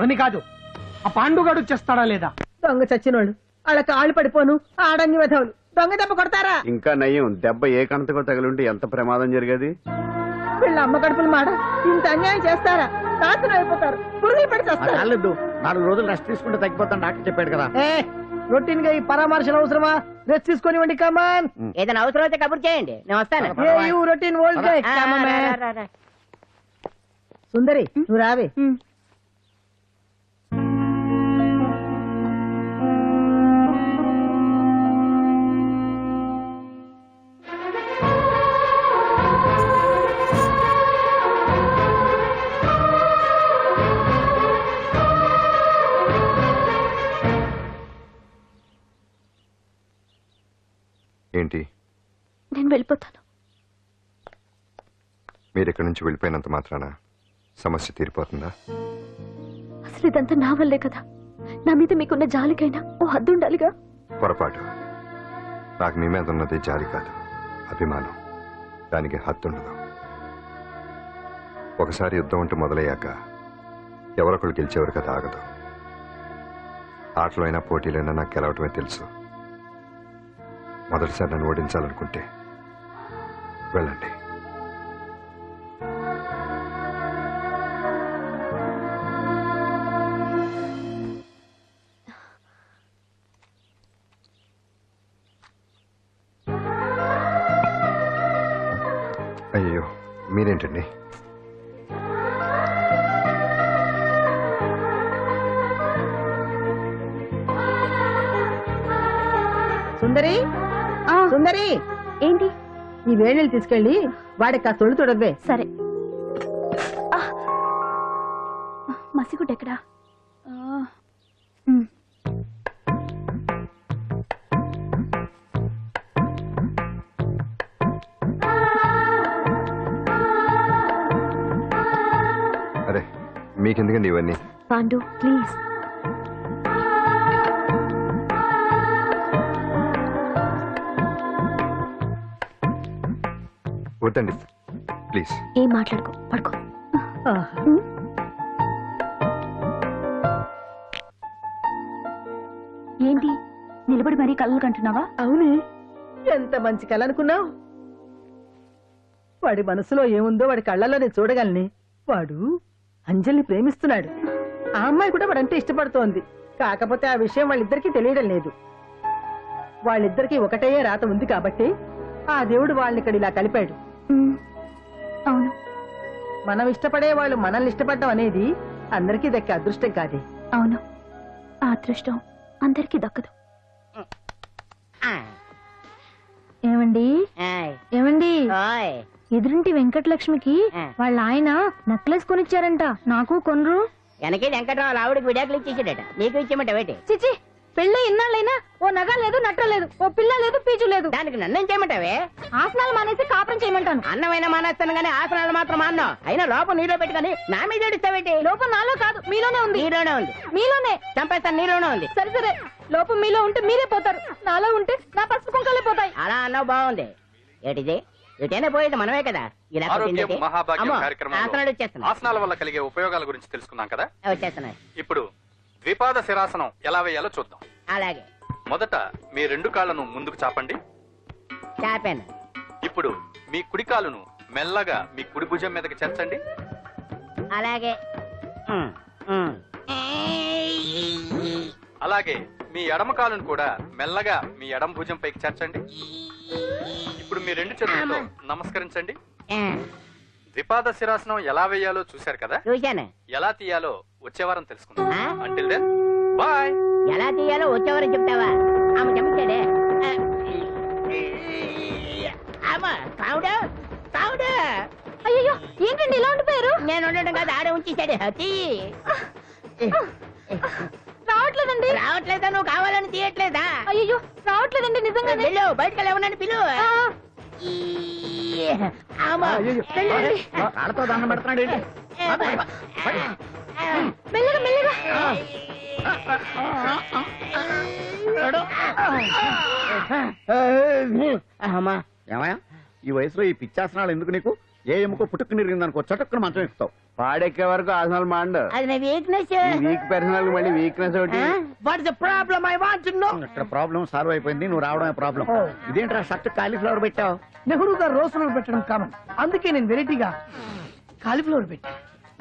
అని కాదు, ఆ పాండుగాడు చేస్తాడా లేదా? దొంగ చచ్చినోళ్ళు వాళ్ళ కాళ్ళు పడిపోను ఆడంగి వెధవులు దొంగ దెబ్బ కొడతారా? ఇంకా నయ్యం, దెబ్బ ఏ కణతకో తగిలింటే ఎంత ప్రమాదం జరిగేది. వీళ్ళ అమ్మ కడుపులు మాడ ఇంత అన్యాయం చేస్తారా? నాశనం అయిపోతారు, పురుగులు పడి చేస్తారు. 4 రోజులు రెస్ట్ తీసుకుంటే తగ్గిపోతాను డాక్టర్ చెప్పాడు కదా. రొటీన్ గా ఈ పరామర్శలు అవసరమా? రెస్ట్ తీసుకొని కమాన్. ఏదైనా అవసరం అయితే కబుర్ చేయండి, నేను వస్తాను. Routine old guy. సుందరి నువ్వు రావే. ఏంటి? నేను వెళ్ళిపోతాను. మీరు ఇక్కడి నుంచి వెళ్ళిపోయినంత మాత్రాన సమస్య తీరిపోతుందా? అసలు ఇదంతా నా వల్లే కదా. నా మీద మీకున్న జాలికైనా ఓ హద్దు ఉండాలిగా. పొరపాటు. నాకు మీ మీద ఉన్నది జాలి కాదు, అభిమానం. దానికి హద్దుండదు. ఒకసారి యుద్ధం అంటూ మొదలయ్యాక ఎవరొకళ్ళు గెలిచేవారు కదా ఆగదు. ఆటలో అయినా పోటీలైనా నాకు గెలవటమే తెలుసు. మొదటిసారి నన్ను ఓడించాలనుకుంటే వెళ్ళండి. అయ్యో మీరేంటండి? సుందరి సుందరి, ఏంటి? ఈ వేణీలు తీసుకెళ్ళి వాడికి ఆ తొలి తొడవే. సరే. మసిగుడ్డ ఎక్కడా? అరే మీకెందుకండి ఇవన్నీ? పాండు ప్లీజ్. వద్దండి ప్లీజ్. ఏం మాట్లాడుకో, పడుకో. ఏంటి నిలబడి మరీ కళ్ళు కంటున్నావా? అవునే, ఎంత మంచి కళ అనుకున్నావు. వాడి మనసులో ఏముందో వాడి కళ్ళల్లో నేను చూడగలని. వాడు అంజలిని ప్రేమిస్తున్నాడు. ఆ అమ్మాయి కూడా వాడంటే ఇష్టపడుతోంది. కాకపోతే ఆ విషయం వాళ్ళిద్దరికీ తెలియడం లేదు. వాళ్ళిద్దరికీ ఒకటే రాత ఉంది కాబట్టి ఆ దేవుడు వాళ్ళని ఇక్కడ ఇలా కలిపాడు. అవును, మనం ఇష్టపడే వాళ్ళు మనల్ని ఇష్టపడడం అనేది అందరికీ దక్కే అదృష్టం కాదే. అవును, ఆ అదృష్టం అందరికీ దక్కదు. ఏమండి ఏమండి, ఎదురింటి వెంకటలక్ష్మికి వాళ్ళ ఆయన నెక్లెస్ కొనిచ్చారంట. నాకు కొనరు? వెనకే వెంకటరావు ఆవిడకి విడాకులు ఇచ్చేసాడట, నీకు ఇచ్చేమంట వేటి? చిచి, పెళ్ళి ఇన్నాళ్ళైనా ఓ నగ లేదు, నట్ట లేదు, ఓ పిల్ల లేదు, పీచు లేదు. దానికి నన్ను చేయమంటావే? ఆసనాలు మానేసి కాపురం చేయమంటాను. అన్నమైనా మానేస్తాను గానీ ఆసనాలు మాత్రం మాన్నా. అయినా లోపం నీలో పెట్టుకుని నా మీద ఏడుస్తావేటి? లోపం నాలో కాదు, మీలోనే ఉంది. నీలోనే ఉంది. మీలోనే చంపేస్తాను, నీలోనే ఉంది. సరే సరే, లోపం మీలో ఉంటే మీరే పోతారు, నాలో ఉంటే నా పసుపు కుంకాలే పోతాయి. అలా అన్నావు, బాగుంది. ఏటిది? ఎటైనా పోయేది మనమే కదా. ఇలా ఆరోగ్యం మహాభాగ్యం కార్యక్రమంలో ఆసనాలు వచ్చేస్తున్నాయి. ఆసనాల వల్ల కలిగే ఉపయోగాల గురించి తెలుసుకున్నాం కదా. వచ్చేస్తున్నాయి. ఇప్పుడు ద్విపాద శిరాసనం ఎలా వేయాలో చూద్దాం. అలాగే. మొదట మీ 2 కాళ్లను ముందుకు చాపండి. చాపాను. ఇప్పుడు మీ కుడి కాలును మెల్లగా మీ కుడి భుజం మీదకి చేర్చండి. అలాగే. అలాగే మీ ఎడమ కాలును కూడా మెల్లగా మీ ఎడమ భుజం పైకి చేర్చండి. ఇప్పుడు మీ 2 చేతులతో నమస్కరించండి. ద్విపాద శిరాసనం ఎలా వేయాలో చూశారు కదా. చూశాను. ఎలా తీయాలో వచ్చే వారం తెలుసుకుందాం. Until then bye. ఎలా తీయాలో వచ్చేవారు చెప్తావా? ఆమె చెప్తాడే. అయ్యో, ఏంటండి ఇలా ఉండిపోయారు? నేను ఉండడం కాదు, ఆడే ఉంచేసాడే. రావట్లేదండి. రావట్లేదా? నువ్వు కావాలని తీయట్లేదా? అయ్యో, రావట్లేదండి నిజంగా. వెళ్ళు, బయటకు లేవనని పిలువు. కాళ్ళతో దండం పెడుతున్నాడు ఏంటి? మెల్లగా మెల్లగా. ఏమయ్యా, ఈ వయసులో ఈ పిచ్చాసనాలు ఎందుకు నీకు? ఏ ఎముకో పుట్టుకుని ఇరిగిందనుకో చటుక్కున మంచం ఎక్కుతావు. పాడెక్కే వరకు ఆసనాలు మాండు. అది నా వీక్నెస్. వీక్ పర్సనల్ మళ్ళీ వీక్నెస్ ఒకటి. What is the problem? I want to know. ఇక్కడ ప్రాబ్లం సాల్వ్ అయిపోయింది, నువ్వు రావడమే ప్రాబ్లం. ఇదేంట్రా షర్ట్ కాలీఫ్లవర్ పెట్టావు? నెహ్రూ గారు రోజ్ ఫ్లవర్ పెట్టడం కామన్, అందుకే నేను వెరైటీగా కాలీఫ్లవర్ పెట్టా.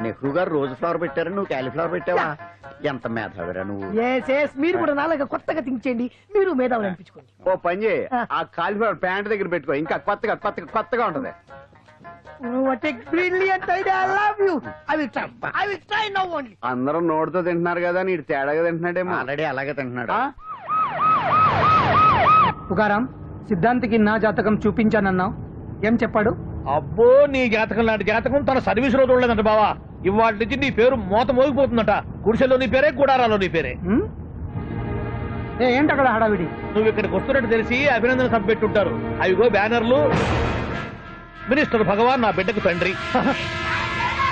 నెహ్రూ గారు రోజు ఫ్లవర్ పెట్టారు, నువ్వు కాలీఫ్లవర్ పెట్టావా? ఎంత మేధావిరా నువ్వు. మీరు కూడా నాలాగా కొత్తగా థింక్ చేయండి, మీరు మేధావులు అనిపించుకోండి. ఓ పని చేయి, ఆ కాలిఫ్లవర్ ప్యాంట్ దగ్గర పెట్టుకో, ఇంకా కొత్తగా ఉంటది. What a brilliant idea! I love you. I will try now only. అందరూ నోటితో తింటున్నారు కదా, నీడు తేడాగా తింటున్నాడేమో. ఆల్రెడీ అలాగే తింటున్నాడు. పుకారాం, సిద్ధాంతికి నా జాతకం చూపించానన్నావు, ఏం చెప్పాడు? అబ్బో, నీ జాతకం లాంటి జాతకం తన సర్వీస్ లో చూడలేదంట బావా. ఇవాళ నుంచి నీ పేరు మోత మోగిపోతుందట. గుడిసెలో నీ పేరే, గుడారాలో నీ పేరే. ఏంటి అక్కడ హడావిడి? నువ్వు ఇక్కడికి వస్తున్నట్టు తెలిసి అభినందన సభ పెట్టుంటారు. అవిగో బ్యానర్లు. మినిస్టర్ భగవాన్ నా బిడ్డకు తండ్రి.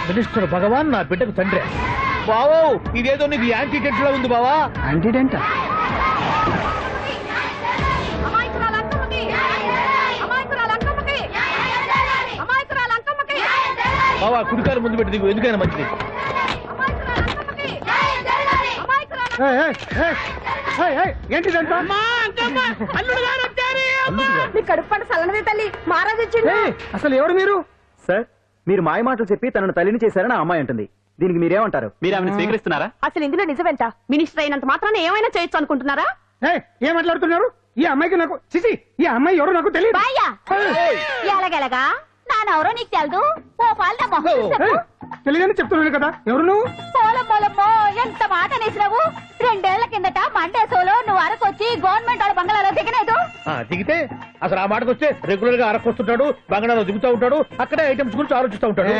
మినిస్టర్ భగవాన్ నా బిడ్డకు తండ్రి. బావో, ఇదేదో నీకు యాంటీటెంట్ లో ఉంది బావా. యాంటీడెంట్? బావా, కుడికారు ముందు పెట్టి దిగు, ఎందుకైనా మంచిది. ఏంటిదంట? కడుపు పంట సల్లనది తల్లి, మహారాజు వచ్చిండు. అసలు ఎవరు మీరు? సార్, మీరు మాయ మాటలు చెప్పి తనను తల్లిని చేశారని ఆ అమ్మాయి అంటుంది. దీనికి మీరేమంటారు? మీరు ఆమెను స్వీకరిస్తున్నారా? అసలు ఇందులో నిజమేంట? మినిస్టర్ అయినంత మాత్రాన ఏమైనా చేయొచ్చు అనుకుంటున్నారా? ఏం మాట్లాడుతున్నారు? ఈ అమ్మాయికి నాకు చిసి, ఈ అమ్మాయి ఎవరు నాకు తెలియదు. ఎలాగెలగా నానెవరో నీకు తెలదు. ఓ పాల తెలియదని చెప్తున్నాను కదా, ఎవరు నువ్వు? పోలమ్మో, ఎంత మాట అనేసినావు. 2 ఏళ్ల కిందట మండే సోలో నువ్వు అరకొచ్చి గవర్నమెంట్ వాళ్ళ బంగాళాలో దిగలేదు. దిగితే అసలు ఆ మాటకు వస్తే రెగ్యులర్ గా అరకొస్తుంటాడు, బంగాళాలో దిగుతూ ఉంటాడు, అక్కడే ఐటమ్స్ గురించి ఆలోచిస్తూ ఉంటాడు,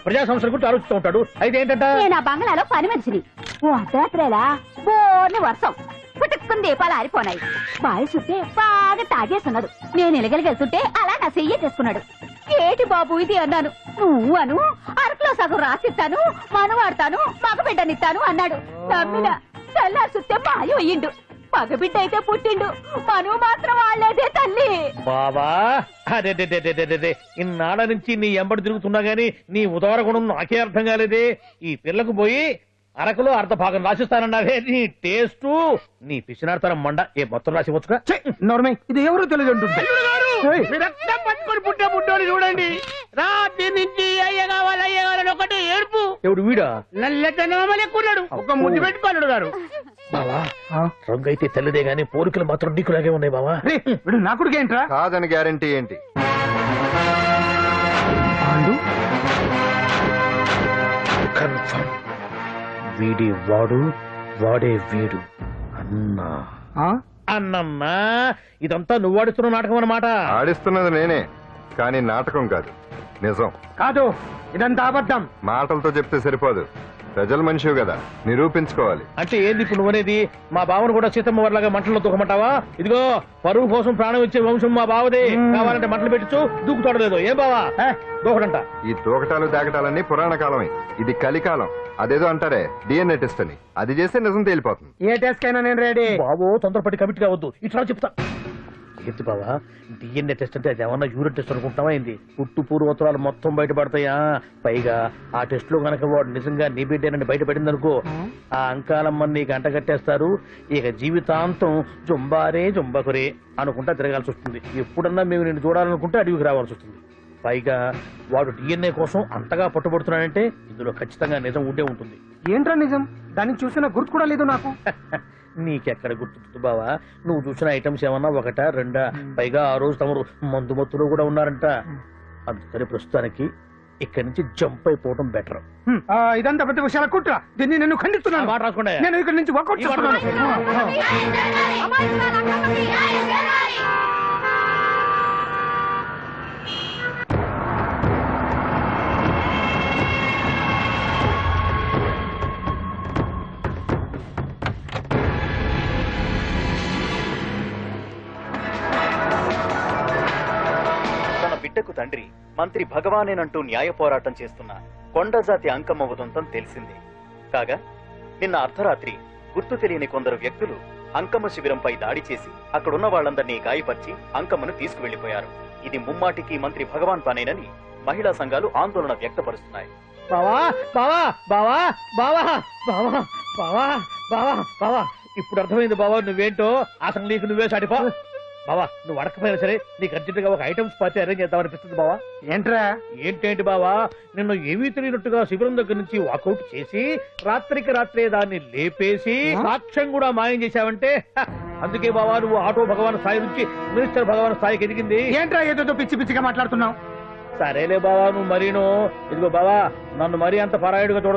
ప్రజా సంస్థల గురించి ఆలోచిస్తూ ఉంటాడు. అయితే ఏంటంటే నేను ఆ బంగాళాలో పని మనిషిని. ఓ అర్ధరాత్రేలా బోర్ని వర్షం పుట్టుకుని దీపాలు ఆరిపోనాయి. బాయ్ చుట్టే బాగా తాగేస్తున్నాడు. నేను ఎలగలిగెళ్తుంటే అలా నా చెయ్యి చేసుకున్నాడు. ఏటి బాబు ఇది అన్నాను. నువ్వు అను, అరకులో సగం రాసిస్తాను, మనవాడతాను, మగబిడ్డనిస్తాను అన్నాడు. నమ్మిన తెల్లారి చూస్తే మాయ అయ్యిండు. మగబిడ్డ అయితే పుట్టిండు, మనువు మాత్రం వాళ్ళేదే తల్లి. బాబా, అదే ఇన్నాళ్ళ నుంచి నీ ఎంబడి తిరుగుతున్నా గానీ నీ ఉదార గుణం నాకే అర్థం కాలేదే. ఈ పిల్లకు పోయి అరకులో అర్ధ భాగం రాసిస్తానన్నావే, నీ టేస్టు నీ పిచ్చినాడతనం మండ. ఏ మొత్తం రాసి వచ్చుగా. నార్మల్, ఇది ఎవరు తెలియదు అంటుంది. రక్తం పట్టుకొని పుట్టే పుట్టోని చూడండి. రాత్రి నుంచి అయ్య కావాలని ఒకటి ఏడుపు. ఎవడు వీడా? నల్లెక్కన్నాడు, ఒక ముద్దు పెట్టుకోడు గారు. బావా, రంగు అయితే తెల్లదే గానీ పోలికలు మాత్రం నీకులాగే ఉన్నాయి బావా. వీడు నా కొడుకు ఏంట్రా? కాదని గ్యారంటీ ఏంటి? కన్ఫర్మ్. వీడి వాడు, వాడే వీడు. అన్నా అన్నమ్మా, ఇదంతా నువ్వు ఆడిస్తున్న నాటకం అన్నమాట. ఆడిస్తున్నది నేనే, కానీ నాటకం కాదు, నిజం. కాదు, ఇదంతా అబద్ధం. మాటలతో చెప్తే సరిపోదు, ప్రజల మనిషివి కదా, నిరూపించుకోవాలి. అంటే ఏంది ఇప్పుడు నువ్వనేది? మా బావను కూడా సీతమ్మ వర్లాగా మంటల్లో దూకమంటావా? ఇదిగో, పరువు కోసం ప్రాణం ఇచ్చే వంశం మా బావదే. కావాలంటే మంటలు పెట్టచ్చు, దూకుతాడలేదు. ఏం బావా దూకడంట? ఈ దూకటాలు దాకటాలన్నీ పురాణ కాలమే, ఇది కలికాలం. అదేదో అంటారే డిఎన్ఏ టెస్ట్ అని, అది చేస్తే నిజం తేలిపోతుంది. ఏ టెస్ట్ కైనా నేను రెడీ. బాబో, తొందరపడి కమిట్ కావద్దు, ఇట్లా చెప్తా. ఏంటి బావా, డిఎన్ఏ టెస్ట్ అంటే అది ఏమన్నా యూరిన్ టెస్ట్ అనుకుంటావా ఏంది? పుట్టు పూర్వోత్తరాలు మొత్తం బయటపడతాయా? పైగా ఆ టెస్ట్ లో గనక వాడు నిజంగా నీ బిడ్డేనని బయటపడింది అనుకో, ఆ అంకాలమ్మని నీకు అంటగట్టేస్తారు. ఇక జీవితాంతం జుంబారే జుంబకురే అనుకుంటా తిరగాల్సి వస్తుంది. ఎప్పుడన్నా మేము నిన్ను చూడాలనుకుంటే అడవికి రావాల్సి వస్తుంది. పైగా వాడు డిఎన్ఏ కోసం అంతగా పట్టుబడుతున్నాడంటే ఇందులో ఖచ్చితంగా నిజం ఉండే ఉంటుంది. ఏంట్రా నిజం? దాన్ని చూసిన గుర్తు కూడా లేదు నాకు. నీకెక్కడ గుర్తుంది బావా? నువ్వు చూసిన ఐటమ్స్ ఏమన్నా ఒకటా రెండా? పైగా ఆ రోజు తమరు మందు మత్తులో కూడా ఉన్నారంట. అందుకని ప్రస్తుతానికి ఇక్కడి నుంచి జంప్ అయిపోవడం బెటర్. ఇదంతా పెద్ద విషయాల కుట్ర, దీన్ని నేను ఖండిస్తున్నాను. మాట రాకుండా నేను ఇక్కడి నుంచి వర్కౌట్ చేస్తున్నాను. బిడ్డకు తండ్రి మంత్రి భగవానేనంటూ న్యాయ పోరాటం చేస్తున్న కొండజాతి అంకమ్మ ఉదంతం తెలిసింది. కాగా నిన్న అర్ధరాత్రి గుర్తు తెలియని కొందరు వ్యక్తులు అంకమ్మ శిబిరంపై దాడి చేసి అక్కడున్న వాళ్లందరినీ గాయపరిచి అంకమ్మను తీసుకువెళ్లిపోయారు. ఇది ముమ్మాటికి మంత్రి భగవాన్ పనేనని మహిళా సంఘాలు ఆందోళన వ్యక్తపరుస్తున్నాయి. బావా బావా బావా బావా బావా బావా బావా బావా ఇప్పుడు అర్థమైంది బావా నువ్వేంటో అసలు నీకు నువ్వే సాటిపా. బావా నువ్వు అడకపోయినా సరే నీకు అర్జెంటుగా ఒక ఐటమ్స్ పార్టీ అరేంజ్ చేద్దామనిపిస్తుంది బావా. ఏంట్రా? ఏంటేంటి బావా, నిన్ను ఏమీ తెలియనట్టుగా శిబిరం దగ్గర నుంచి వాకౌట్ చేసి రాత్రికి రాత్రే దాన్ని లేపేసి సాక్ష్యం కూడా మాయం చేశావంటే అందుకే బావా నువ్వు ఆటో భగవాన్ స్థాయి నుంచి మినిస్టర్ భగవాన్ స్థాయికి ఎదిగింది. ఏంట్రా ఏదో పిచ్చి పిచ్చిగా మాట్లాడుతున్నావు? సరేలే బావా నువ్వు మరీను. ఇదిగో బావా నన్ను మరీ అంత పరాయుడుగా చూడ